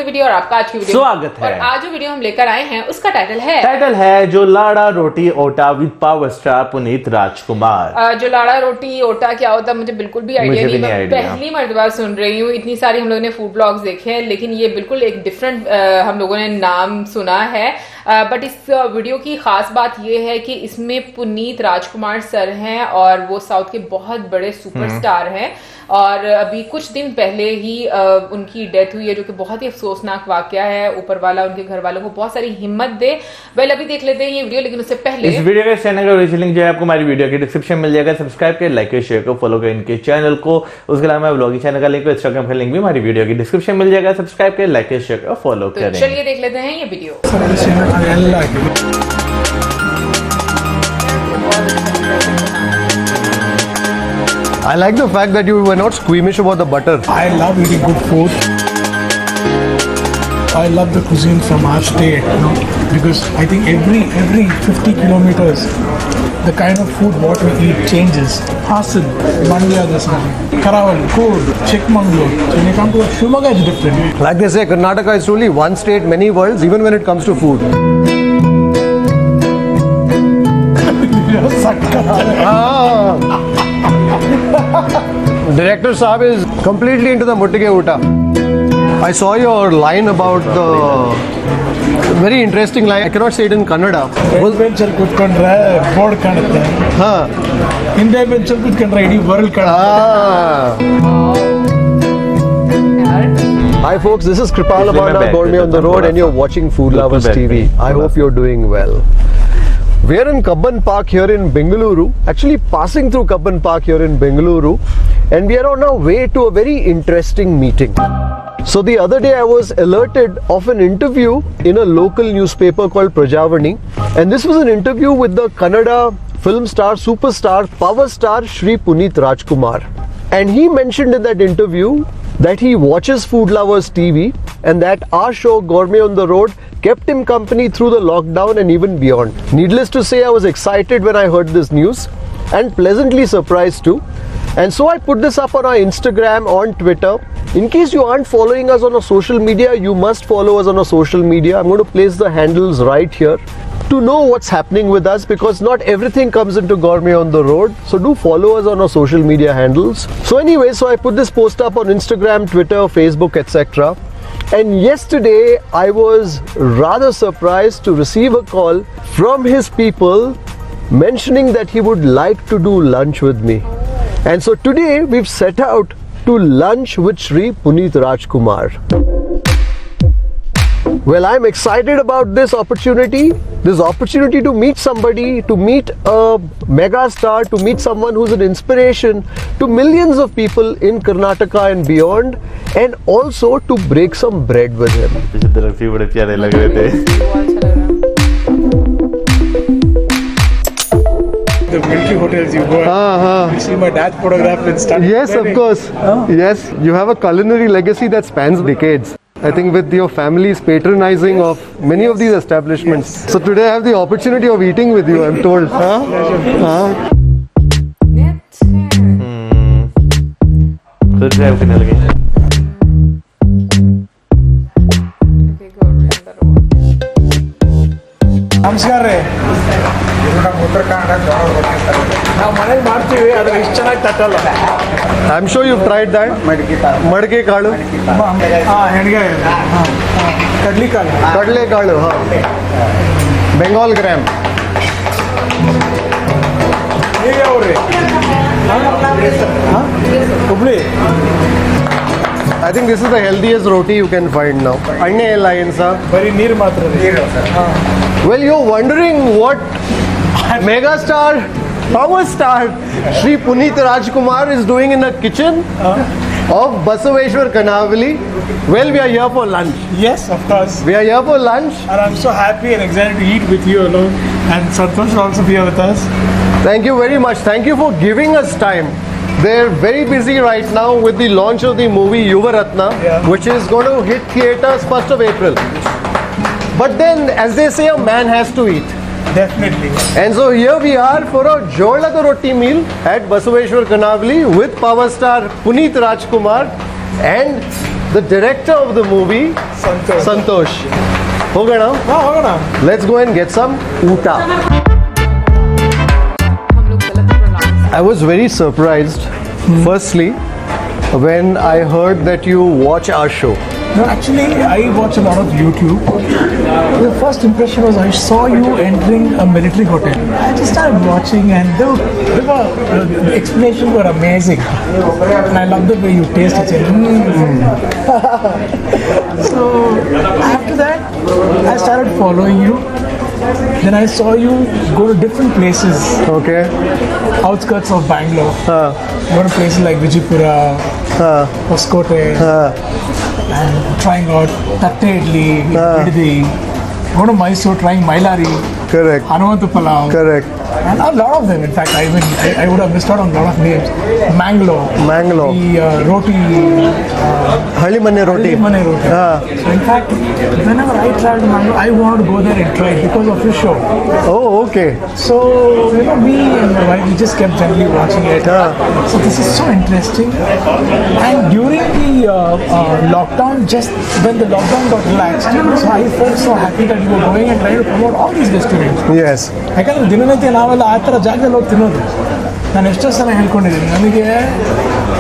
The video और आपका आज की वीडियो स्वागत है। और आज जो वीडियो हम लेकर आए हैं उसका टाइटल है जो लाड़ा रोटी ओटा विद पावर स्टार पुनीत राजकुमार। जो लाड़ा रोटी ओटा क्या होता है मुझे बिल्कुल भी आइडिया नहीं, मैं आइडिया। पहली मर्तबा सुन रही हूँ। इतनी सारी हम लोगों ने फूड ब्लॉग्स देखे हैं लेकिन ये बिल्कुल एक डिफरेंट हम लोगों ने नाम सुना है। बट इस वीडियो की खास बात यह है कि इसमें पुनीत राजकुमार सर हैं और वो साउथ के बहुत बड़े सुपरस्टार हैं और अभी कुछ दिन पहले ही उनकी डेथ हुई है जो कि बहुत ही अफसोसनाक वाकया है। ऊपर वाला उनके घर वालों को बहुत सारी हिम्मत दे। वेल अभी देख लेते हैं ये वीडियो, लेकिन उससे पहले इस वीडियो के चैनल का ओरिजिनल लिंक जो है आपको हमारी वीडियो के डिस्क्रिप्शन में मिल जाएगा। सब्सक्राइब करें, लाइक करें, शेयर करें, फॉलो करें इनके चैनल को। उसके अलावा ब्लॉगिंग चैनल का लिंक, इंस्टाग्राम का लिंक भी हमारी वीडियो की डिस्क्रिप्शन मिल जाएगा। सब्सक्राइब करें, लाइक करें, शेयर करें, फॉलो करें। चलिए देख लेते हैं ये video. I like the fact that you were not squeamish about the butter. I love eating good food. I love the cuisine from our state, because I think every 50 kilometers, the kind of food what we eat changes. Hassan, Mandya, Karawali, Coorg, Chikmagalur. So when you come to Shimoga, it's different. Like they say, Karnataka is truly one state, many worlds, even when it comes to food. Director Saab is completely into the Muttige Uta. I saw your line about the very interesting line. I cannot say it in Kannada. Adventure kutkondre board kanutte. Hindi adventure kutkondre idi world kanutte. Hi folks, this is Kripal Abana, Gourmet on the Road, and you're watching Food Lovers TV. I hope you're doing well. We're in Kabban Park here in Bengaluru, actually passing through Kabban Park here in Bengaluru, and we are on our way to a very interesting meeting. So the other day I was alerted of an interview in a local newspaper called Prajavani, and this was an interview with the Kannada film star, superstar, power star Shri Puneet Rajkumar. And he mentioned in that interview that he watches Food Lovers TV and that our show Gourmet on the Road kept him company through the lockdown and even beyond. Needless to say, I was excited when I heard this news and pleasantly surprised too. And so I put this up on our Instagram, on Twitter. In case you aren't following us on our social media, you must follow us on our social media. I'm going to place the handles right here to know what's happening with us, because not everything comes into Gourmet on the Road. So do follow us on our social media handles. So anyway, I put this post up on Instagram, Twitter, Facebook, etc. And yesterday I was rather surprised to receive a call from his people mentioning that he would like to do lunch with me. And so today we've set out to lunch with Shri Puneet Rajkumar. Well, I'm excited about this opportunity to meet somebody, to meet a mega star, to meet someone who's an inspiration to millions of people in Karnataka and beyond, and also to break some bread with him. बड़े प्यारे लग रहे थे। The Milky Hotels you go, you see my dad's photograph and start. Yes, of course. Yes, you have a culinary legacy that spans decades. I think with your family's patronizing of many of these establishments. Yes. So today I have the opportunity of eating with you, I'm told. खुद drive करने लगे। ನಮಸ್ಕಾರ ರೀ. ಉತ್ತರ ಕನ್ನಡ ನಾವು ಮನೇಲಿ ಮಾಡ್ತೀವಿ, ಆದ್ರೆ ಇಷ್ಟು ಚೆನ್ನಾಗಿ ತಟ್ಟಲ್ಲ. I'm sure you've tried that. ಮಡಕೆ ಕಾಳು. ಹೆಣ್ಗೆ ಕಡ್ಲಿಕಾಳು. ಕಡಲೆಕಾಳು, ಬೆಂಗಾಲ್ ಗ್ರಾಮ್. ನೀವು ಯಾವ್ರಿ? Hubli. I think this is the healthiest roti you can find now. Anne ella ಏನು sir? ಬರೀ ನೀರು ಮಾತ್ರ. Well, you're wondering what megastar, power star Shri Puneet Rajkumar is doing in the kitchen of Basaveshwar Kanavali. Well, we are here for lunch. Yes, of course. We are here for lunch. And I'm so happy and excited to eat with you alone. And Santosh will also be here with us. Thank you very much. Thank you for giving us time. They're very busy right now with the launch of the movie Yuvaratna, which is going to hit theaters 1st of April. But then, as they say, a man has to eat. Definitely. And so here we are for a Jolada Roti meal at Basaveshwar Kanavali with power star Puneet Rajkumar. And the director of the movie, Santosh. ಹೋಗೋಣ? ಹೋಗೋಣ. Let's go and get some ಊಟ. I was very surprised, firstly, when I heard that you watch our show. No, actually, I watch a lot of YouTube. The first impression was I saw you entering a military hotel. I just started watching, and the explanations were amazing. And I love the way you taste it. So after that, I started following you. Then I saw you go to different places, Okay. outskirts of Bangalore. Go to places like Vijaypura, Hoskote, and trying out Tatte Idli, Idli. Go to Mysore, trying Mailari, Correct. Hanumantu Palau. Correct. And a lot of them, in fact, I would have missed out on a lot of names. Mangalore. Mangalore. The roti. Halli Manne Roti. Mane roti. So in fact, whenever I travel to Mangalore, I want to go there and try it because of your show. Oh, okay. So, me and my wife, we just kept gently watching it. So this is so interesting. And during the lockdown, just when the lockdown got relaxed, so I felt so happy that you were going and trying to promote all these restaurants. Yes. ಯಾಕಂದ್ರೆ ದಿನನಿತ್ಯ ನಾವೆಲ್ಲ ಆ ಥರ ಜಾಗದಲ್ಲಿ ಹೋಗಿ ತಿನ್ನೋದು. ನಾನು ಎಷ್ಟೋ ಸಲ ಹೇಳ್ಕೊಂಡಿದ್ದೀನಿ, ನನಗೆ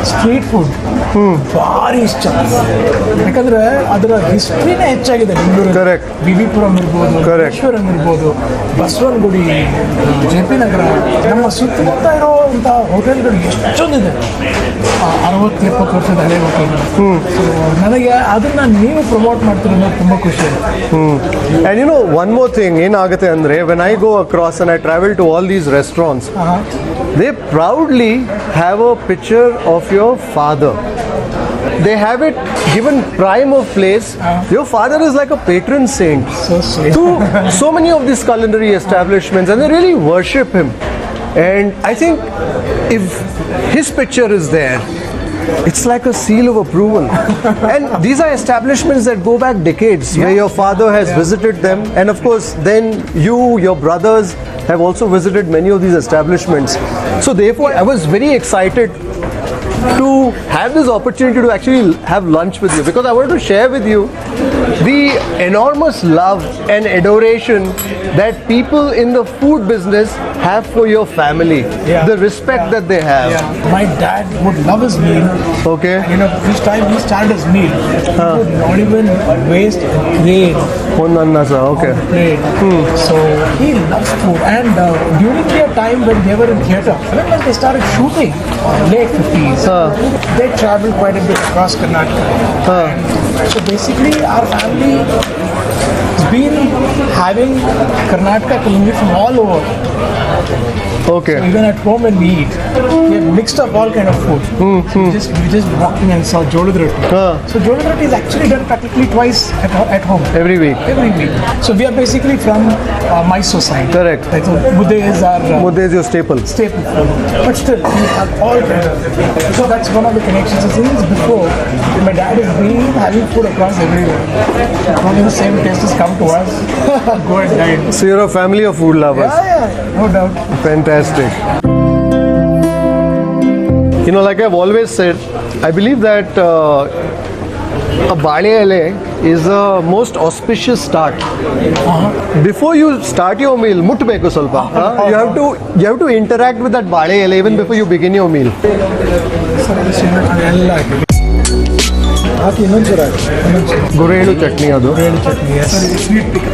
ಸ್ಟ್ರೀಟ್ ಫುಡ್ ಭಾರಿ ಇಷ್ಟ. ಯಾಕಂದ್ರೆ ಅದರ ಹಿಸ್ಟ್ರಿನೇ ಹೆಚ್ಚಾಗಿದೆ ಬೆಂಗಳೂರು. Correct. ವಿವಿಪುರಂ ಇರ್ಬೋದು, ಈಶ್ವರಂ ಇರ್ಬೋದು, ಬಸವನಗುಡಿ, ಜೆ ಪಿ ನಗರ, ನಮ್ಮ ಸುತ್ತಮುತ್ತ ಇರೋವಂಥ ಹೋಟೆಲ್ಗಳು ಎಷ್ಟೊಂದಿದೆ. 60-70 ವರ್ಷದ ಹಳೆ ಹೋಟೆಲ್ಗಳು. ಸೊ ನನಗೆ ಅದನ್ನ ನೀವು ಪ್ರಮೋಟ್ ಮಾಡ್ತಿರೋದು ತುಂಬ ಖುಷಿ ಆಗುತ್ತೆ. And you know, one more thing, ಏನಾಗುತ್ತೆ ಅಂದ್ರೆ, when I go across and I travel to all these restaurants, they proudly have a picture of your father. They have it given prime of place. Your father is like a patron saint So sweet. to so many of these culinary establishments, and they really worship him. And I think if his picture is there, it's like a seal of approval. And these are establishments that go back decades, where your father has visited them, and of course then you, your brothers have also visited many of these establishments. So therefore I was very excited to have this opportunity to actually have lunch with you, because I wanted to share with you the enormous love and adoration that people in the food business have for your family, the respect that they have. My dad would love his meal. Okay. Each time he started his meal, he would not even waste a grain Okay. on the plate. So he loves food. And during their time when they were in theatre, when they started shooting, late 50s, they traveled quite a bit across Karnataka. So basically our family has been having Karnataka cuisine from all over. Okay. Even at home when we eat, we have mixed up all kind of food. So we just walked in and saw Jolad Roti. So Jolad Roti is actually done practically twice at home. Every week. Every week. So we are basically from Mysore side. Correct. Like, so Mudde is our Mudde is your staple. staple food. But still, we have all kind of. So that's one of the connections. Since before, my dad has been having food across everywhere. Only the same taste has come to us. Go and dine. So you're a family of food lovers. Yeah, no doubt. Fantastic. Like I've always said, I believe that a bale ele is the most auspicious start. Before you start your meal, muttbeku solpa. You have to interact with that bale ele even before you begin your meal. Gurelu chutney adu.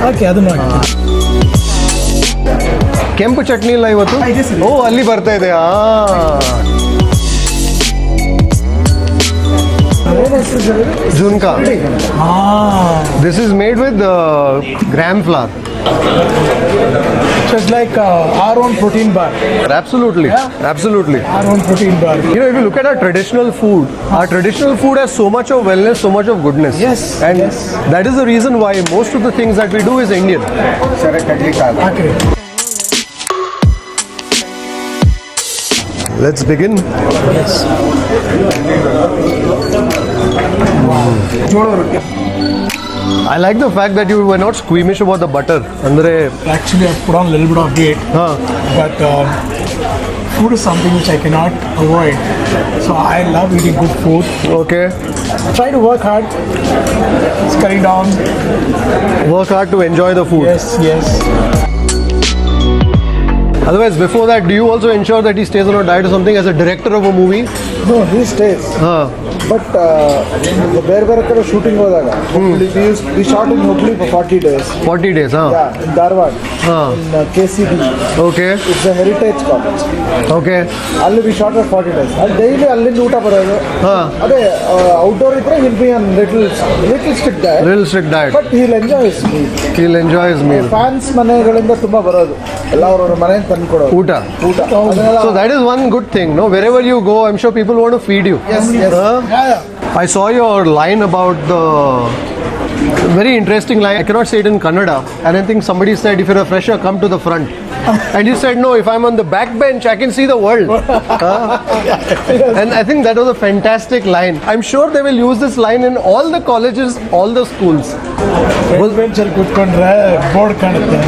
Okay, ಅದನ್ನು ಹಾಕಿ. ಕೆಂಪು ಚಟ್ನಿ ಇಲ್ಲ ಇವತ್ತು? ಓ, ಅಲ್ಲಿ ಬರ್ತಾ ಇದೆ. Junka. This is made with gram flour. So it's like our own protein bar. Absolutely. Absolutely. Our own protein bar. If you look at our traditional food has so much of wellness, so much of goodness. Yes. And that is the reason why most of the things that we do is Indian. Okay. Let's begin. Yes. Jolad roti. I like the fact that you were not squeamish about the butter. Andre, Actually, I put on a little bit of weight, but food is something which I cannot avoid. So I love eating good food. Okay. Try to work hard. Scurry down. Work hard to enjoy the food. Yes, yes. Otherwise, before that, do you also ensure that he stays on a diet or something as a director of a movie? No, he stays. But the Bear Bear shooting hodaga, we shot in Hubli for 40 days. 40 days, huh? Yeah, in Dharwad, in KCB. Okay. It's a heritage college. Okay. Alli we shot for 40 days. And daily alli ಊಟ ಬರೋದು. ಅದೇ outdoor ಇದ್ರೆ he'll be on little strict diet. Little strict diet. But he'll enjoy his meal. He'll enjoy his meal. Fans ಮನೆಗಳಿಂದ ತುಂಬಾ ಬರೋದು. ಎಲ್ಲ ಅವರ ಮನೆಯಿಂದ ತಂದು ಕೊಡೋದು. ಊಟ. ಅದನ್ನೆಲ್ಲ- So that is one good thing, no? Wherever you go, I'm sure people want to feed you. Yes, yes. I saw your line about the very interesting line. I cannot say it in Kannada. And I think somebody said, if you're a fresher, come to the front. And you said, no, if I'm on the back bench, I can see the world. And I think that was a fantastic line. I'm sure they will use this line in all the colleges, all the schools. ಬೆಂಚಲ್ಲಿ ಕೂತ್ಕೊಂಡ್ರೆ board ಕಾಣುತ್ತೆ.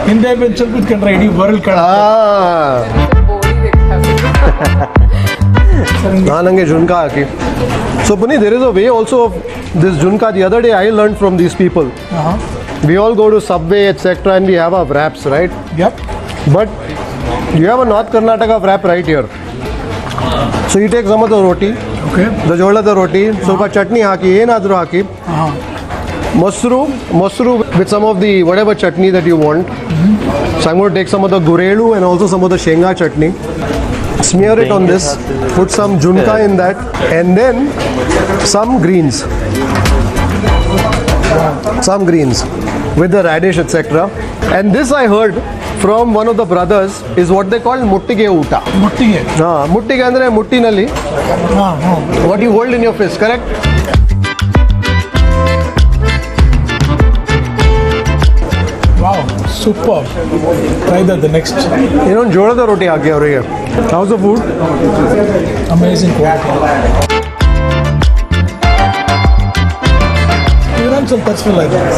ಹಿಂದೆ ಬೆಂಚಲ್ಲಿ ಕೂತ್ಕೊಂಡ್ರೆ ಇಡೀ world ಕಾಣುತ್ತೆ. nange junka haki. So Puneet, there is a way also of this junka. The other day I learned from these people. We all go to Subway, etc., and we have our wraps, right? Yep. But you have a North Karnataka wrap right here. So you take some of the roti, Okay. the jolada roti, ಸ್ವಲ್ಪ chutney haki, ಏನಾದರೂ ಹಾಕಿ, ಮೊಸರು with some of the whatever chutney that you want. So I'm going to take some of the gurelu and also some of the shenga chutney. Smear it on this, put some junka in that, and then some greens. Some greens with the radish, etc. And this I heard from one of the brothers is what they call muttige uta. ಮುಟ್ಟಿಗೆ. Muttige andre muttinalli, what you hold in your fist, correct? Wow, super. Try that the next. ಇನ್ನೊಂದು ಜೋಳದ ರೊಟ್ಟಿ ಹಾಕಿ ಅವರಿಗೆ. How's the food? Amazing quality. Even some touchful like that.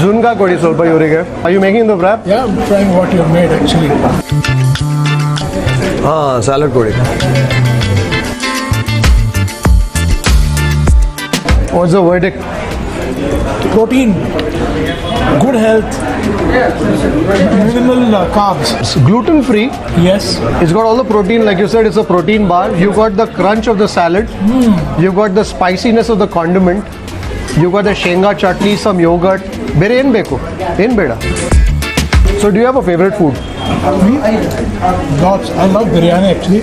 Zunga ಕೊಡಿ ಸ್ವಲ್ಪ ಇವರಿಗೆ. Are you making the wrap? Yeah, I'm trying what you made actually. Salad ಕೊಡಿ. What's the verdict? Protein, good health, minimal carbs. It's gluten free. Yes. It's got all the protein, like you said, it's a protein bar. You've got the crunch of the salad. You've got the spiciness of the condiment. You've got the shenga chutney, some yogurt. Bere en beku? En beda? So do you have a favorite food? Lots. I love biryani actually.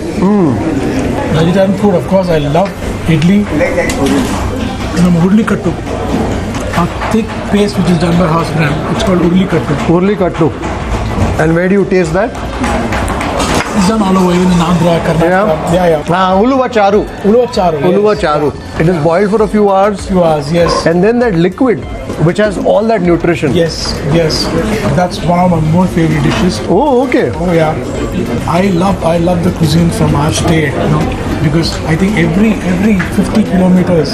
Vegetarian food, of course, I love idli. And udli kattu. A thick paste which is done by house brand. It's called udli kattu. Urli kattu. And where do you taste that? It's done all over, even in Andhra, Karnataka. Yeah. Uluva charu. Uluva charu. Uluva charu. It is boiled for a few hours. Few hours, yes. And then that liquid, which has all that nutrition. Yes, yes. That's one of my more favorite dishes. Oh, okay. Oh yeah, I love the cuisine from our state, you know, because I think every 50 kilometers,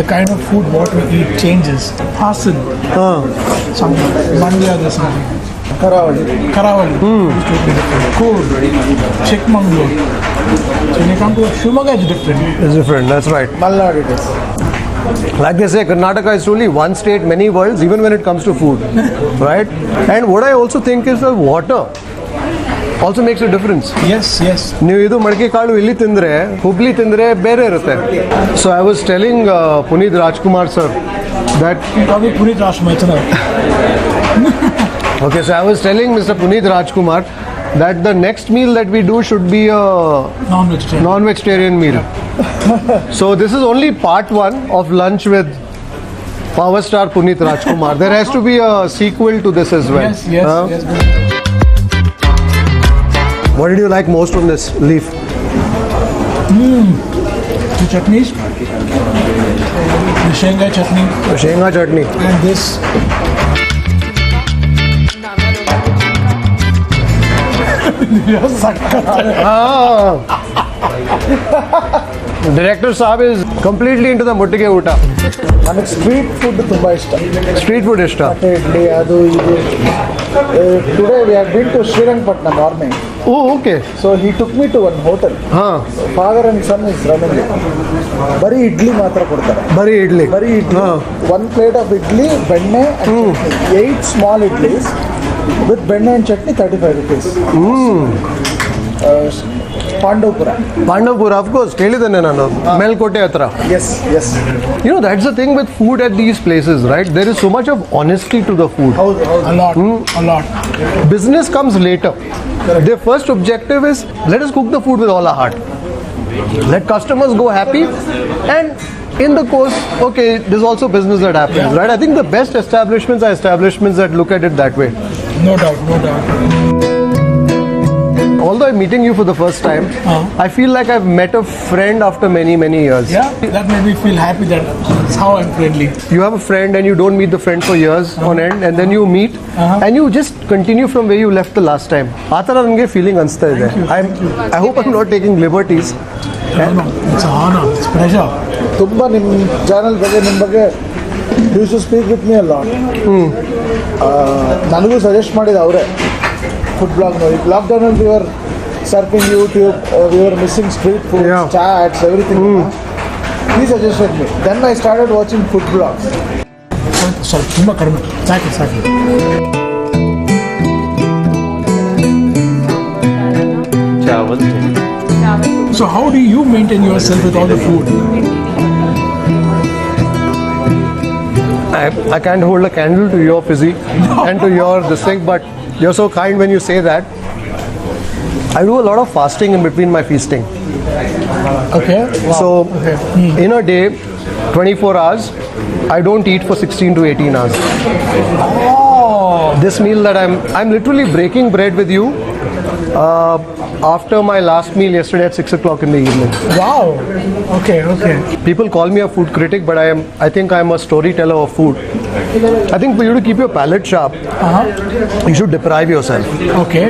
the kind of food what we eat changes. Hassan, something. Mandya, there's something. Karavali, is totally different. Cool, Chikmagalur. So when you come to Shimoga, it's different. It's different, that's right. Malnad it is. Like they say, Karnataka is truly one state, many worlds, even when it comes to food, right? And what I also think is the water also makes a difference. Yes, yes. ನೀವು ಇದು ಮಡಿಕೆ ಕಾಳು ಇಲ್ಲಿ ತಿಂದರೆ ಹುಬ್ಳಿ ತಿಂದರೆ ಬೇರೆ ಇರುತ್ತೆ. So I was telling Puneet Rajkumar sir that Probably Puneet Rajkumar. okay, so I was telling Mr. Puneet Rajkumar that the next meal that we do should be a Non-vegetarian. non-vegetarian meal. So this is only part one of lunch with power star Puneet Rajkumar. There has to be a sequel to this as well. Yes, yes, yes. What did you like most on this leaf? The chutneys, the shenga chutney, Shenga chutney. and this. Director Saab is completely into the muttige uta. ನನಗೆ street food ತುಂಬ ಇಷ್ಟ. Street food ishta. Idli ಅದು ಇದು Today we had been to Srirangpatna morning. Oh, okay. So he took me to one hotel. Father and son is running it. Bari idli matra kodtare. Bari idli. Bari idli. One plate of idli, benne and chutney. 8 small idlis with benne and chutney, 35 rupees. Pandavpura. Pandavpura, of course. Kelidane nanu. Melkote hatra. Yes, yes. You know, that's the thing with food at these places, right? There is so much of honesty to the food. A lot, a lot. Business comes later. Their first objective is, let us cook the food with all our heart. Let customers go happy, and in the course, okay, there's also business that happens, right? I think the best establishments are establishments that look at it that way. No doubt, no doubt. Although I'm meeting you for the first time, I feel like I've met a friend after many, many years. Yeah, that made me feel happy that that's how I'm friendly. You have a friend and you don't meet the friend for years on end, and then you meet and you just continue from where you left the last time. Atara nange feeling ansta ide. I hope I'm not taking liberties. No, it's an honor, it's a pleasure. Tumba nim channel ಬಗ್ಗೆ he used to speak with me a lot. ನನಗೂ suggest ಮಾಡಿದ ಅವರೇ food blog ನೋಡಿ. ಲಾಕ್ಡೌನಲ್ಲಿ we were surfing YouTube, we were missing street food, chats, everything. He suggested me. Then I started watching food blogs. ಸ್ವಲ್ಪ ತುಂಬ ಕಡಿಮೆ, ಸಾಕು. चावल. So how do you maintain yourself with all the food? I can't hold a candle to your physique and to your this thing, but you're so kind when you say that. I do a lot of fasting in between my feasting. Okay. Wow. So in a day, 24 hours, I don't eat for 16 to 18 hours. Oh. This meal that I'm literally breaking bread with you after my last meal yesterday at 6 o'clock in the evening. Wow. Okay. People call me a food critic, but I think I'm a storyteller of food. I think for you to keep your palate sharp, you should deprive yourself. Okay.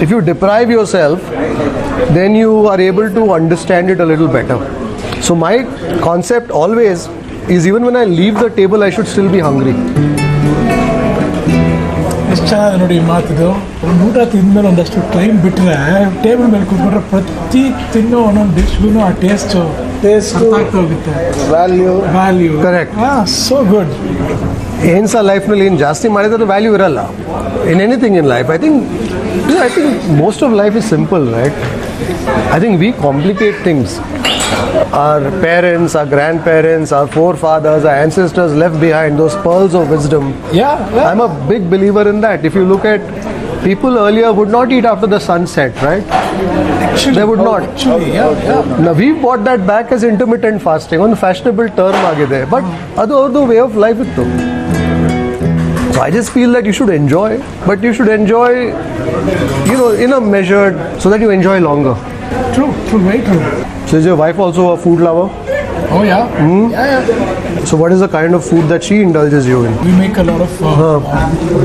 If you deprive yourself, then you are able to understand it a little better. So my concept always is, even when I leave the table, I should still be hungry. ಎಷ್ಟು ಚೆನ್ನಾಗಿದೆ ನೋಡಿ ಈ ಮಾತಿದು. ಒಂದು ಊಟ ತಿಂದ್ಮೇಲೆ ಒಂದಷ್ಟು time ಬಿಟ್ಟರೆ table ಮೇಲೆ ಕೂತ್ಕೊಂಡ್ರೆ ಪ್ರತಿ ತಿನ್ನೋ ಒಂದೊಂದು ಡಿಶ್ಗೂ ಆ ಟೇಸ್ಟ್ ಆಗ್ತಾ ಹೋಗುತ್ತೆ. Value correct. So good. ಏನು ಸಹ ಲೈಫ್ನಲ್ಲಿ ಏನು ಜಾಸ್ತಿ ಮಾಡಿದ್ರೆ ವ್ಯಾಲ್ಯೂ ಇರಲ್ಲ. In anything in life, I think most of life is simple, right? I think we complicate things. Our parents, our grandparents, our forefathers, our ancestors left behind those pearls of wisdom. Yeah. I'm a big believer in that. If you look at people earlier would not eat after the sunset, right? Actually, they would not. Actually, yeah. Now we've brought that back as intermittent fasting. On fashionable term agide, but adu avrdu way of life ittu. So I just feel that you should enjoy, but you should enjoy, in a measured, so that you enjoy longer. True, very true. So is your wife also a food lover? Oh yeah. Yeah. So what is the kind of food that she indulges you in? We make a lot of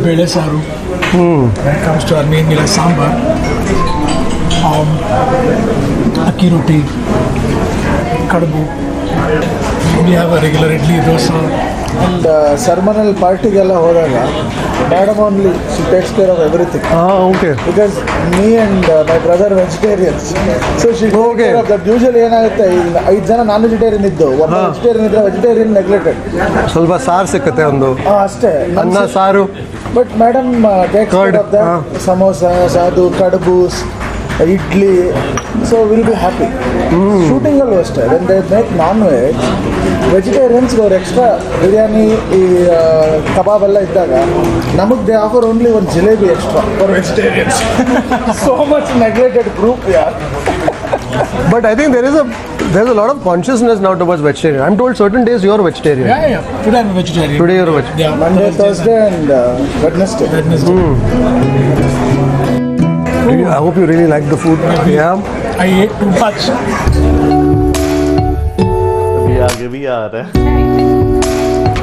bele saru. When it comes to our main meal, sambar, akki roti, kadbu. We have a regular idli, dosa. And ceremonial ಪಾರ್ಟಿಗೆಲ್ಲ ಹೋದಾಗ madam only she takes care of everything. Okay. Because me and my brother vegetarians, so she care of that. Usually ಏನಾಗುತ್ತೆ, 5 ಜನ non vegetarian ಇದ್ದು ಒಬ್ಬ vegetarian ಇದ್ರೆ vegetarian neglected. ಸ್ವಲ್ಪ ಸಾರು ಸಿಕ್ಕತ್ತೆ ಒಂದು ಅಷ್ಟೇ, ಅನ್ನ ಸಾರು. But madam takes care of that. Samosa, ಅದು ಕಡಬೂಸ್, idli, so will be happy. ಶೂಟಿಂಗಲ್ಲೂ ಅಷ್ಟೇ, when they make non veg, vegetarians ಅವ್ರು ಎಕ್ಸ್ಟ್ರಾ ಬಿರಿಯಾನಿ, ಈ ಕಬಾಬ್ ಎಲ್ಲ ಇದ್ದಾಗ ನಮಗೆ ದೇ ಆಫರ್ ಓನ್ಲಿ ಒಂದು jalebi extra for vegetarians. So much neglected group ಯಾರ್. But I think there's a lot of consciousness now towards vegetarian. I'm told certain days you're vegetarian. Yeah. Today I'm a vegetarian. Today you're a vegetarian. Yeah. Monday, Thursday and Wednesday. I hope you really like the food. Yeah. I ate too much. अभी आगे भी आ रहा है.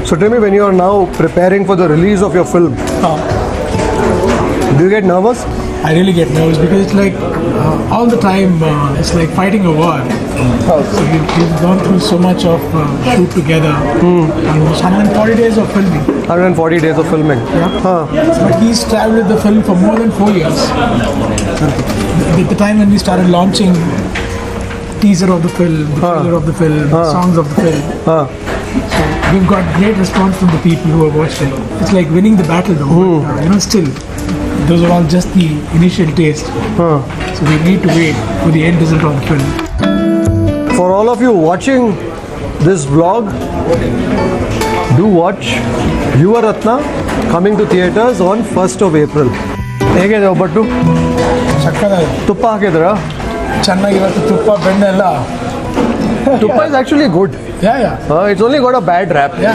So tell me, when you are now preparing for the release of your film, do you get nervous? I really get nervous because it's like all the time it's like fighting a war. So we've gone through so much of shoot together. Almost 140 days of filming. 140 days of filming. But he's traveled with the film for more than 4 years. At the time when we started launching teaser of the film, the trailer of the film, songs of the film. So we've got great response from the people who have watched it. It's like winning the battle though. But, still, those are all just the initial taste. So we need to wait for the end result on film. For all of you watching this vlog, do watch Yuva Ratna coming to theatres on 1st of April. ಹೇಗಿದೆ ಒಬ್ಬಟ್ಟು ಸಕ್ಕತ್ತಾಗಿದೆ. ತುಪ್ಪ ಹಾಕಿದ್ರಾ? ಚೆನ್ನಾಗಿರುತ್ತೆ ತುಪ್ಪ ಬೆಣ್ಣೆ ಎಲ್ಲ. ತುಪ್ಪ is actually good. Yeah. It's only got a bad rap. Yeah.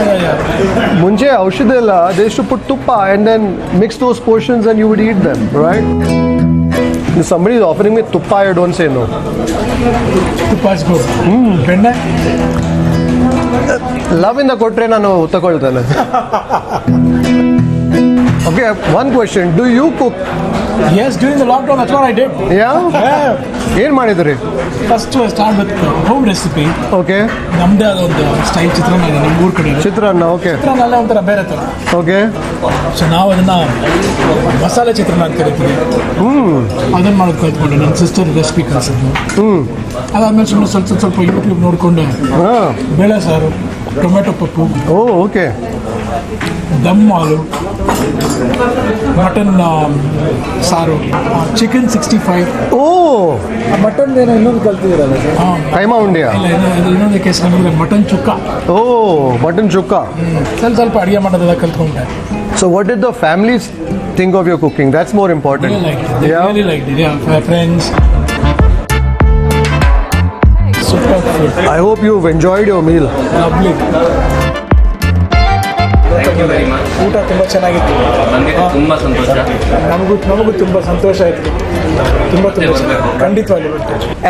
ಮುಂಚೆ ಔಷಧ ಎಲ್ಲ they used to put tuppa and then mix those portions and you would eat them, right? If somebody is offering me tuppa, I don't say no. ತುಪ್ಪ is good. ಬೆಣ್ಣೆ Love ಇಂದ ಕೊಟ್ರೆ ನಾನು ತಗೊಳ್ತೇನೆ. Okay, one question. Do you cook? Yes, during the lockdown, that's what I did. Yeah? ಏನು ಮಾಡಿದ್ರಿ? First I start with home recipe. Okay. ನಮ್ಮದೇ ಆದ ಒಂದು ಸ್ಟೈಲ್ ಚಿತ್ರಾನ್ನ ಇದೆ ನಮ್ಮ ಊರ ಕಡೆ. ಚಿತ್ರಾನ್ನ, okay. ಚಿತ್ರಾನ್ನ ಒಂಥರ ಬೇರೆ ಥರ. Okay. ಸೊ ನಾವು ಅದನ್ನ ಮಸಾಲೆ ಚಿತ್ರಾನ್ನ ಅಂತ ಕರಿತೀವಿ. ಅದನ್ನ ಮಾಡೋದು ಕಲ್ತ್ಕೊಂಡೆ ನನ್ನ ಸಿಸ್ಟರ್ ರೆಸಿಪಿ ಕಲಿಸಿದ್ಲು. ಅದಾದ್ಮೇಲೆ ಸುಮ್ಮನೆ ಸ್ವಲ್ಪ ಯೂಟ್ಯೂಬ್ ನೋಡಿಕೊಂಡು ಬೇಳೆ ಸಾರು, ಟೊಮೆಟೊ ಪಪ್ಪು, ಓಕೆ, ದಮ್ ಹಾಲು, ಮಟನ್ ಸಾರು, ಚಿಕನ್ 65. ಮಟನ್ ಏನೋ ಇನ್ನೊಂದು ಕಲ್ತಿದ್ದೀರಲ್ಲ ಸರ್? ಕೈಮಾ ಉಂಡಿಯಾ? ಇನ್ನೊಂದು ಕೇಸ್ ನಮಗೆ ಮಟನ್ ಚುಕ್ಕ. ಮಟನ್ ಚುಕ್ಕ. ಸ್ವಲ್ಪ ಅಡುಗೆ ಮಾಡೋದೆಲ್ಲ ಕಲ್ತ್ಕೊಂಡೆ. So what did the families think of your cooking? That's more important. Really liked it. Yeah, friends. Super food. I hope you've enjoyed your meal. Lovely. ಊಟ ತುಂಬ ಚೆನ್ನಾಗಿತ್ತು. ತುಂಬ ಸಂತೋಷ. ನಮಗೂ ತುಂಬ ಸಂತೋಷ ಆಯಿತು. ತುಂಬ ಖಂಡಿತವಾಗಿ.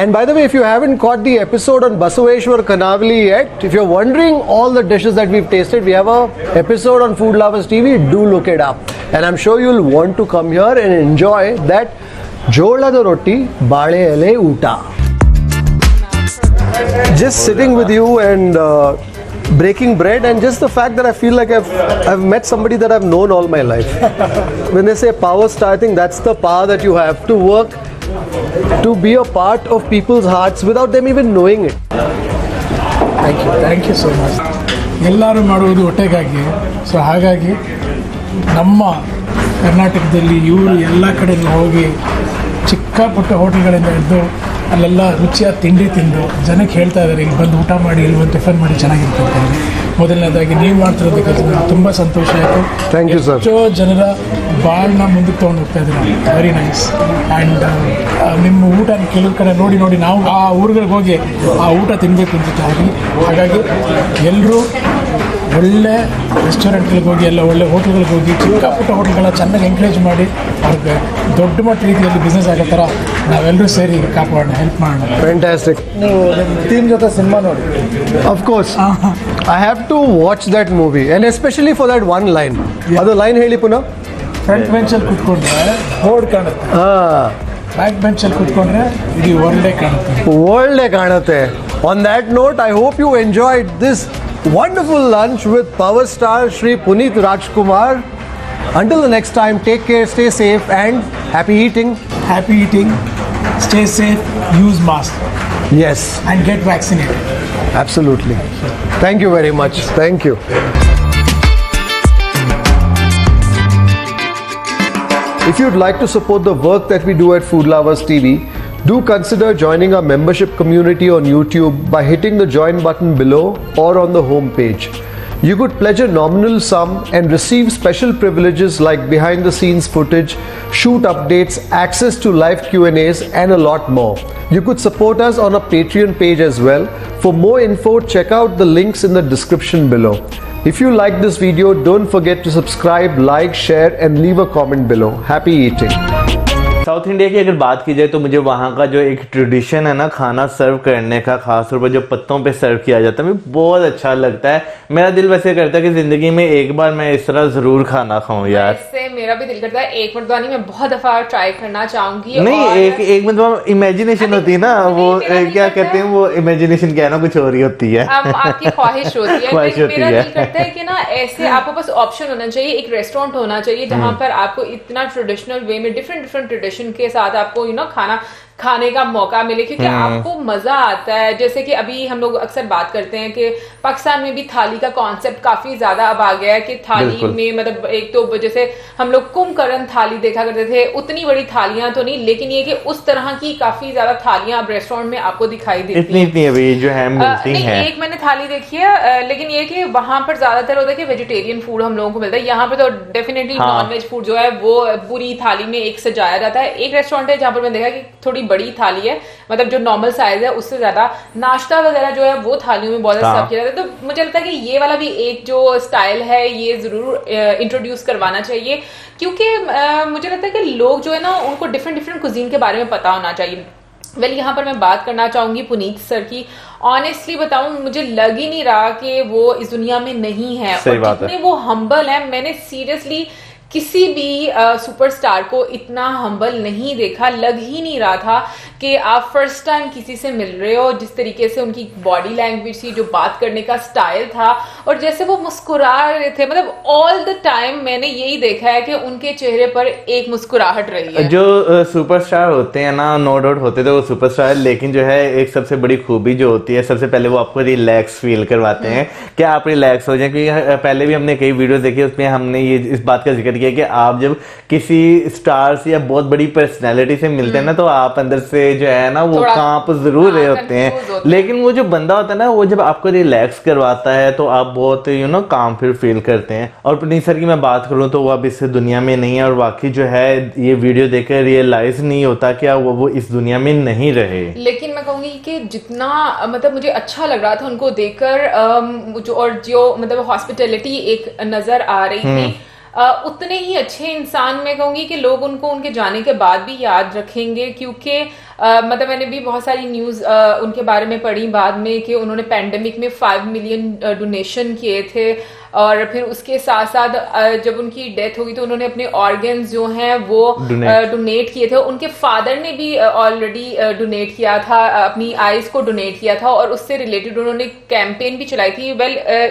And by the way, if you haven't caught the episode on Basaveshwar Kanavali yet, if you're wondering all the dishes that we've tasted, we have a episode on Food Lovers TV. Do look it up. And I'm sure you'll want to come here and enjoy that jolada roti bale ele uta. Just sitting with you and breaking bread, and just the fact that I feel like I've met somebody that I've known all my life. When they say power star, I think that's the power that you have to work to be a part of people's hearts without them even knowing it. Thank you so much. ಎಲ್ಲರೂ ಮಾಡುವುದು ಹೊಟ್ಟೆಗಾಗಿ. So ಹಾಗಾಗಿ ನಮ್ಮ ಕರ್ನಾಟಕದಲ್ಲಿ ಇವರು ಎಲ್ಲ ಕಡೆ ಹೋಗಿ ಚಿಕ್ಕ ಪುಟ್ಟ ಹೋಟೆಲ್ಗಳಿಂದ ಹಿಡಿದು ಅಲ್ಲೆಲ್ಲ ರುಚಿಯಾದ ತಿಂಡಿ ತಿಂದು ಜನಕ್ಕೆ ಹೇಳ್ತಾ ಇದ್ದಾರೆ, ಇಲ್ಲಿ ಬಂದು ಊಟ ಮಾಡಿ, ಇಲ್ಲಿ ಬಂದು ಟಿಫನ್ ಮಾಡಿ ಚೆನ್ನಾಗಿರುತ್ತೆ ಅಂತ ಹೇಳಿ. ಮೊದಲನೇದಾಗಿ ನೀವು ಮಾಡ್ತಿರೋದಕ್ಕೆ ನನಗೆ ತುಂಬ ಸಂತೋಷ ಆಯಿತು. Thank you sir. ಎಷ್ಟೋ ಜನರ ಬಾಳನ್ನ ಮುಂದಕ್ಕೆ ತೊಗೊಂಡು ಹೋಗ್ತಾ ಇದ್ದೀರಾ. Very nice. ಆ್ಯಂಡ್ ನಿಮ್ಮ ಊಟ ಕೆಲವು ಕಡೆ ನೋಡಿ ನಾವು ಆ ಊರುಗಳಿಗೆ ಹೋಗಿ ಆ ಊಟ ತಿನ್ನಬೇಕು ಅಂತ ಹಾಗಾಗಿ ಎಲ್ಲರೂ ಒಳ್ಳೆ ರೆಸ್ಟೋರೆಂಟ್ಗಳಿಗೆ ಹೋಗಿ, ಎಲ್ಲ ಒಳ್ಳೆ ಹೋಟೆಲ್ಗಳಿಗೆ ಹೋಗಿ, ಚಿಕ್ಕ ಪುಟ್ಟ ಹೋಟೆಲ್ಗಳ ಚೆನ್ನಾಗಿ ಎಂಕರೇಜ್ ಮಾಡಿ ಅವ್ರಿಗೆ ದೊಡ್ಡ ಮಟ್ಟ ರೀತಿಯಲ್ಲಿ ಬಿಸ್ನೆಸ್ ಆಗೋ ಥರ ನಾವೆಲ್ಲರೂ ಸೇರಿ ಕಾಪಾಡೋಣ, ಹೆಲ್ಪ್ ಮಾಡೋಣ. Fantastic. ನೀವು ನಿಮ್ಮ ಟೀಮ್ ಜೊತೆ ಸಿನಿಮಾ ನೋಡಿ. Of course. I have to watch that movie, and especially for that one line. ಅದು ಲೈನ್ ಹೇಳಿ ಪುನಃ. ಫ್ರಂಟ್ ಬೆಂಚಲ್ಲಿ ಕೂತ್ಕೊಂಡ್ರೆ ಬೋರ್ಡ್ ಕಾಣುತ್ತೆ, ಬ್ಯಾಕ್ ಬೆಂಚಲ್ಲಿ ಕೂತ್ಕೊಂಡ್ರೆ ಇಡೀ ವರ್ಲ್ಡೇ ಕಾಣುತ್ತೆ. ವರ್ಲ್ಡೇ ಕಾಣುತ್ತೆ. On that note, I hope you enjoyed this wonderful lunch with power star Shri Puneet Rajkumar. Until the next time, take care, stay safe, and happy eating. Happy eating, stay safe, use mask. Yes. And get vaccinated. Absolutely. Thank you very much. Thank you. If you'd like to support the work that we do at Food Lovers TV, do consider joining our membership community on YouTube by hitting the join button below or on the home page. You could pledge a nominal sum and receive special privileges like behind the scenes footage, shoot updates, access to live Q&As, and a lot more. You could support us on our Patreon page as well. For more info, check out the links in the description below. If you like this video, don't forget to subscribe, like, share, and leave a comment below. Happy eating. South India की अगर बात की जाए तो मुझे वहाँ का जो एक ट्रेडिशन है ना खाना सर्व करने का, खासतौर पर जो पत्तों पे सर्व किया जाता है, मुझे बहुत अच्छा लगता है। मेरा दिल वैसे करता है कि जिंदगी में एक बार मैं इस तरह जरूर खाना खाऊं यार। इससे मेरा भी दिल करता है, एक मरतबा नहीं, मैं बहुत दफा ट्राई करना चाहूंगी। नहीं, और एक मतलब इमेजिनेशन होती है ना, वो क्या कहते हैं, वो इमेजिनेशन क्या है ना, कुछ और ही होती है। आपकी ख्वाहिश होती है। ख्वाहिश होती मेरा है। दिल करता है कि ना ऐसे आपको बस ऑप्शन होना चाहिए, एक रेस्टोरेंट होना चाहिए जहां पर आपको इतना ट्रेडिशनल वे में डिफरेंट ट्रेडिशन के साथ आपको खाने का मौका मिले, क्योंकि आपको मजा आता है। जैसे कि अभी हम लोग अक्सर बात करते हैं कि पाकिस्तान में भी थाली का कॉन्सेप्ट काफी ज्यादा अब आ गया है कि थाली में मतलब एक तो जैसे हम लोग कुंभकर्ण थाली देखा करते थे, उतनी बड़ी थालियां तो नहीं, लेकिन ये कि उस तरह की काफी ज्यादा थालियां अब रेस्टोरेंट में आपको दिखाई देती हैं। इतनी अभी जो है मिलती हैं। एक मैंने थाली देखी है, लेकिन ये कि वहां पर ज्यादातर होता है कि वेजिटेरियन फूड हम लोगों को मिलता है। यहाँ पर तो डेफिनेटली नॉन वेज फूड जो है वो पूरी थाली में एक सजाया जाता है। एक रेस्टोरेंट है जहां पर मैं देखा कि थोड़ी बड़ी थाली है, मतलब जो नॉर्मल साइज है उससे ज्यादा नाश्ता वगैरह जो है वो थालियों में बहुत ज्यादा सर्व किया जाता है। तो मुझे लगता है कि ये वाला भी एक जो स्टाइल है ये जरूर इंट्रोड्यूस करवाना चाहिए, क्योंकि मुझे लगता है कि लोग जो है ना उनको डिफरेंट कुजीन के बारे में पता होना चाहिए। यहाँ पर मैं बात करना चाहूंगी पुनीत सर की। ऑनेस्टली बताऊं, मुझे लग ही नहीं रहा कि वो इस दुनिया में नहीं है, और जितने वो हम्बल है, मैंने सीरियसली किसी भी सुपरस्टार को इतना हम्बल नहीं देखा। लग ही नहीं रहा था कि आप फर्स्ट टाइम किसी से मिल रहे हो, जिस तरीके से उनकी बॉडी लैंग्वेज थी, जो बात करने का स्टाइल था, और जैसे वो मुस्कुरा रहे थे, मतलब ऑल द टाइम मैंने यही देखा है कि उनके चेहरे पर एक मुस्कुराहट रही है। जो सुपरस्टार होते हैं ना, नो डाउट होते तो वो सुपरस्टार, लेकिन जो है एक सबसे बड़ी खूबी जो होती है, सबसे पहले वो आपको रिलैक्स फील करवाते हैं कि आप रिलैक्स हो जाए। क्योंकि पहले भी हमने कई वीडियो देखी, उसमें हमने ये इस बात का जिक्र कि आप जब किसी स्टार से या बहुत बड़ी पर्सनैलिटी से मिलते हैं ना, तो आप अंदर से जो है ना वो कांप जरूर रहे होते हैं, लेकिन वो जो बंदा होता है ना, वो जब आपको रिलैक्स करवाता है तो आप बहुत काम फिर फील करते हैं। और पुनीत सर की मैं बात करूं तो वो अब इस दुनिया में नहीं है, और वाकई जो है ये वीडियो देखकर रियलाइज नहीं होता कि वो इस दुनिया में नहीं रहे। लेकिन मैं कहूंगी कि जितना मतलब मुझे अच्छा लग रहा था उनको देखकर, जो मतलब हॉस्पिटैलिटी एक नजर आ रही थी, उतने ही अच्छे इंसान मैं कहूंगी कि लोग उनको उनके जाने के बाद भी याद रखेंगे। क्योंकि मतलब मैंने भी बहुत सारी न्यूज उनके बारे में पढ़ी बाद में कि उन्होंने पैंडेमिक में 5 मिलियन डोनेशन किए थे, और फिर उसके साथ साथ जब उनकी डेथ होगी तो उन्होंने अपने ऑर्गन्स जो हैं वो डोनेट किए थे। उनके फादर ने भी ऑलरेडी डोनेट किया था, अपनी आईज को डोनेट किया था, और उससे रिलेटेड उन्होंने कैंपेन भी चलाई थी।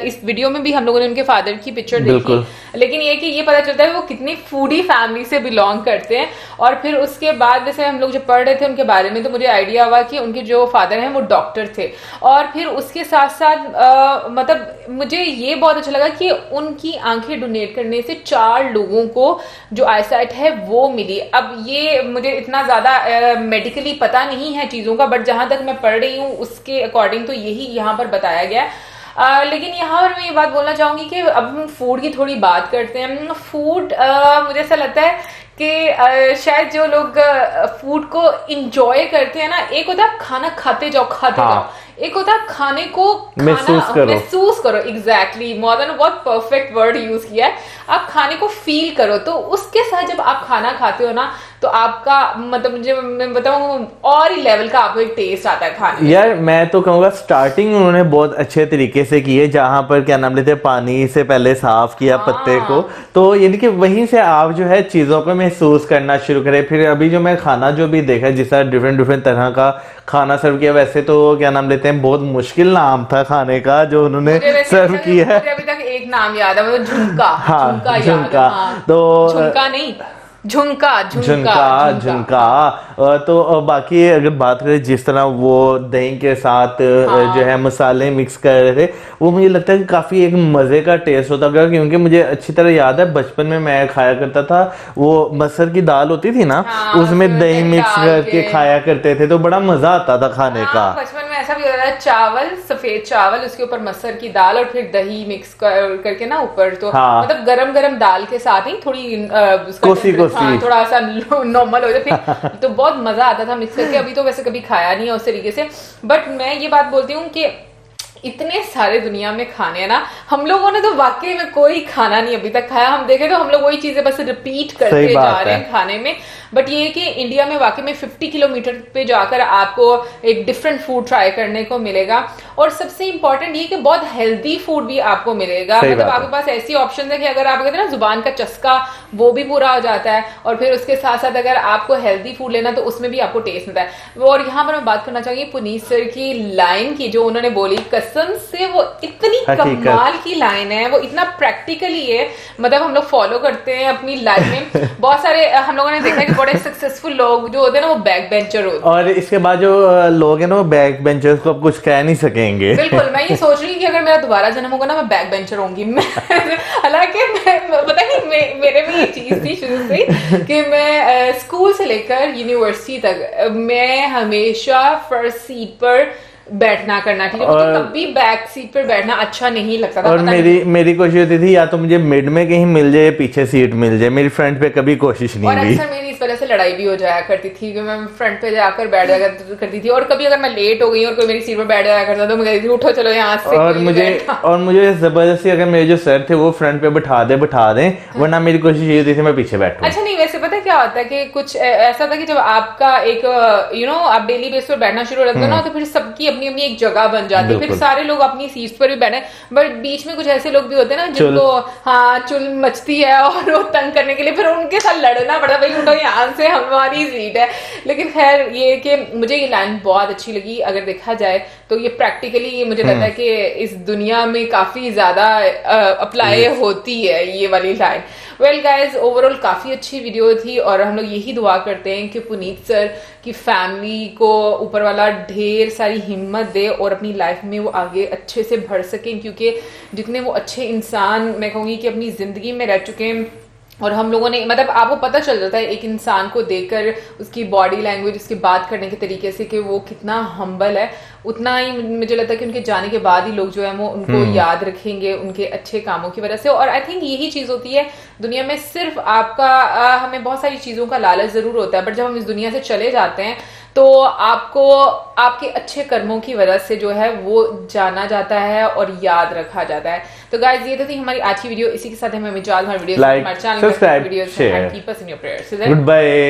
इस वीडियो में भी हम लोगों ने उनके फादर की पिक्चर देखी, लेकिन ये कि ये पता चलता है वो कितनी फूडी फैमिली से बिलोंग करते हैं। और फिर उसके बाद जैसे हम लोग जब पढ़ रहे थे उनके बारे में, तो मुझे आइडिया हुआ कि उनके जो फादर हैं वो डॉक्टर थे। और फिर उसके साथ साथ मतलब मुझे ये बहुत अच्छा लगा कि उनकी आंखें डोनेट करने से 4 लोगों को जो आईसाइट है वो मिली। अब ये मुझे इतना ज्यादा मेडिकली पता नहीं है चीजों का, बट जहां तक मैं पढ़ रही हूँ उसके अकॉर्डिंग तो यही यहाँ पर बताया गया। लेकिन यहाँ पर मैं ये बात बोलना चाहूंगी कि अब हम फूड की थोड़ी बात करते हैं। फूड मुझे ऐसा लगता है कि शायद जो लोग फूड को इंजॉय करते हैं ना, एक होता है खाना खाते जाओ, एक होता है खाने को महसूस करो। एग्जैक्टली, मॉडर्न ने बहुत परफेक्ट वर्ड यूज किया है। आप खाने को फील करो, तो उसके साथ जब आप खाना खाते हो ना, तो आपका मतलब मुझे मैं बताऊं और ही लेवल का आपको एक टेस्ट आता है खाने। यार मैं तो कहूँगा स्टार्टिंग उन्होंने बहुत अच्छे तरीके से की है, जहां पर क्या नाम लेते हैं, पानी से पहले साफ किया पत्ते को, तो यानी कि वहीं से आप जो है चीजों को महसूस करना शुरू करें। फिर अभी जो मैं खाना जो भी देखा, जिस तरह डिफरेंट तरह का खाना सर्व किया, वैसे तो क्या नाम लेते हैं, बहुत मुश्किल नाम था खाने का जो उन्होंने सर्व किया है। मुझे अभी तक एक नाम याद है, मतलब झुमका। झुमका तो झुमका नहीं, झुमका। तो बाकी अगर बात करें जिस तरह वो दही के साथ जो है मसाले मिक्स कर रहे थे, वो मुझे लगता है कि काफी एक मजे का टेस्ट होता है। क्योंकि मुझे अच्छी तरह याद है बचपन में मैं खाया करता था, वो मसर की दाल होती थी ना, उसमें दही मिक्स करके खाया करते थे, तो बड़ा मजा आता था खाने का। बचपन में ऐसा भी होता है, चावल, सफेद चावल, उसके ऊपर मसर की दाल और फिर दही मिक्स करके ना ऊपर, तो मतलब गरम दाल के साथ ही थोड़ी कोसी थोड़ा सा नॉर्मल हो जाए, फिर तो बहुत मजा आता था मिक्स करके। अभी तो वैसे कभी खाया नहीं है उस तरीके से, बट मैं ये बात बोलती हूँ कि इतने सारे दुनिया में खाने हैं ना, हम लोगों ने तो वाकई में कोई खाना नहीं अभी तक खाया। हम देखें तो हम लोग वही चीजें बस रिपीट करते जा रहे हैं खाने में। बट ये कि इंडिया में वाकई में 50 किलोमीटर पे जाकर आपको एक डिफरेंट फूड ट्राई करने को मिलेगा, और सबसे इंपॉर्टेंट ये कि बहुत हेल्दी फूड भी आपको मिलेगा। मतलब आपके पास ऐसी ऑप्शन है कि अगर आप कहते हैं ना जुबान का चस्का वो भी पूरा हो जाता है, और फिर उसके साथ साथ अगर आपको हेल्दी फूड लेना तो उसमें भी आपको टेस्ट मिलता है। और यहाँ पर मैं बात करना चाहूंगी पुनीत सर की लाइन की, जो उन्होंने बोली, कसम से वो इतनी कमाल की लाइन है, वो इतना प्रैक्टिकली है, मतलब हम लोग फॉलो करते हैं अपनी लाइफ में। बहुत सारे हम लोगों ने देखा कि बड़े सक्सेसफुल लोग जो होते हैं ना वो बैक बेंचर होते हैं, और इसके बाद जो लोग हैं ना वो बैक बेंचर्स को अब कुछ कह नहीं सकेंगे। बिल्कुल, मैं ये सोच रही हूँ कि अगर मेरा दोबारा जन्म होगा ना मैं बैक बेंचर होंगी। हालांकि पता नहीं मेरे में ये चीज थी शुरू से कि मैं स्कूल से लेकर यूनिवर्सिटी तक मैं हमेशा फर्स्ट सीट पर बैठना करना, ठीक है, मुझे कभी बैक सीट पर बैठना अच्छा नहीं लगता था। और मेरी कोशिश होती थी या तो मुझे मिड में कहीं मिल जाए, पीछे सीट मिल जाए, मेरी फ्रंट पे कभी कोशिश नहीं हुई। और अक्सर मेरी इस वजह से लड़ाई भी हो जाया करती थी कि मैं फ्रंट पे जाकर बैठ जाया करती थी, और कभी अगर मैं लेट हो गई और कोई मेरी सीट पर बैठ जाया करता तो मैं कहती थी उठो चलो यहाँ से। और मुझे जबरदस्ती अगर मेरे जो सर थे वो फ्रंट पे बैठा दें, वरना मेरी कोशिश ये होती थी मैं पीछे बैठूं। अच्छा नहीं, वैसे पता क्या होता है कि कुछ ऐसा था कि जब आपका एक आप डेली बेस पर बैठना शुरू करते हो ना, तो फिर सबकी अपनी अपनी एक जगह बन जाती है, फिर सारे लोग अपनी सीट्स पर भी बैठे। बट बीच में कुछ ऐसे लोग भी होते हैं ना जिनको चुल मचती है और वो तंग करने के लिए फिर उनके साथ लड़ना पड़ता, भाई उठो यहाँ से हमारी सीट है। लेकिन खैर ये कि मुझे ये लाइन बहुत अच्छी लगी। अगर देखा जाए तो ये प्रैक्टिकली ये मुझे लगता है कि इस दुनिया में काफी ज्यादा अप्लाई होती है ये वाली लाइन। वेल गाइज, ओवरऑल काफी अच्छी वीडियो थी, और हम लोग यही दुआ करते हैं कि पुनीत सर की फैमिली को ऊपर वाला ढेर सारी हिम्मत दे और अपनी लाइफ में वो आगे अच्छे से बढ़ सकें, क्योंकि जितने वो अच्छे इंसान मैं कहूँगी कि अपनी जिंदगी में रह चुके हैं, और हम लोगों ने मतलब आपको पता चल जाता है एक इंसान को देखकर, उसकी बॉडी लैंग्वेज, उसकी बात करने के तरीके से कि वो कितना हम्बल है। उतना ही मुझे लगता है कि उनके जाने के बाद ही लोग जो है वो उनको याद रखेंगे उनके अच्छे कामों की वजह से। और आई थिंक यही चीज होती है दुनिया में, सिर्फ आपका हमें बहुत सारी चीजों का लालच जरूर होता है, बट जब हम इस दुनिया से चले जाते हैं तो आपको आपके अच्छे कर्मों की वजह से जो है वो जाना जाता है और याद रखा जाता है। तो गाइस ये तो थी हमारी आज की वीडियो। इसी के साथ हमें इजाजत, हमारे video subscribe, videos share, keep us in your prayers. Good bye.